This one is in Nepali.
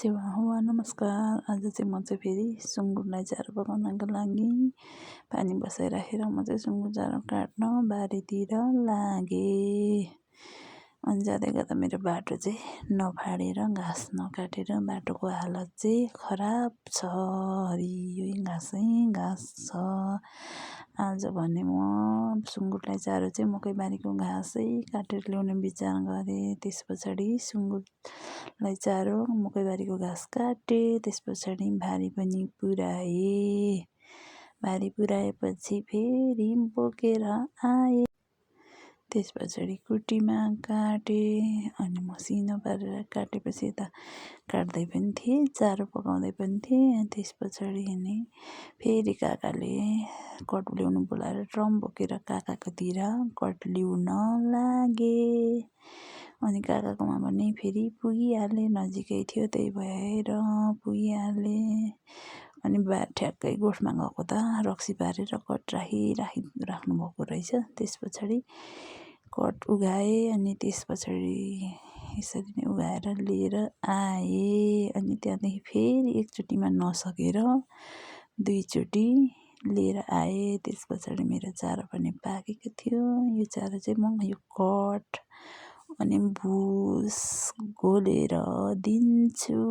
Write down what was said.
नमस्कार। आज चाहिँ म चाहिँ फेरि सुँगुरलाई चारो पकाउनको लागि पानी बसाइराखेर म चाहिँ सुँगुर चारो काट्न बारीतिर लागेँ। अनि जाँदै गर्दा मेरो बाटो चाहिँ नफाडेर घाँस नकाटेर बाटोको हालत चाहिँ खराब छ। हरियो घाँसै घाँस छ। आज भने म सुँगुरलाई चारो चाहिँ मकैबारीको घाँसै काटेर ल्याउने विचार गरेँ। त्यस पछाडि सुँगुरलाई चारो मकैबारीको घाँस काटेँ। त्यस पछाडि भारी पनि पुर्याएँ। भारी पुर्याएपछि फेरि बोकेर आएँ। त्यस पछाडि कुटीमा काटेँ अनि मसिनो पारेर काटेपछि यता काट्दै पनि थिएँ चारो पकाउँदै पनि थिएँ। त्यस पछाडि अनि फेरि काकाले कट ल्याउनु बोलाएर ड्रम बोकेर काकाकोतिर कट ल्याउन लागेँ। अनि काकाकोमा पनि फेरि पुगिहालेँ, नजिकै थियो त्यही भएर पुगिहालेँ। अनि ठ्याक्कै गोठमा गएको त रक्सी पारेर कट राख्नु भएको रहेछ। त्यस पछाडि कट उघाएँ अनि त्यस पछाडि यसरी नै उघाएर लिएर आएँ। अनि त्यहाँदेखि फेरि एकचोटिमा नसकेर दुईचोटि लिएर आएँ। त्यस पछाडि मेरो चारो पनि पाकेको थियो। यो चारो चाहिँ म यो कट अनि भुस घोलेर दिन्छु।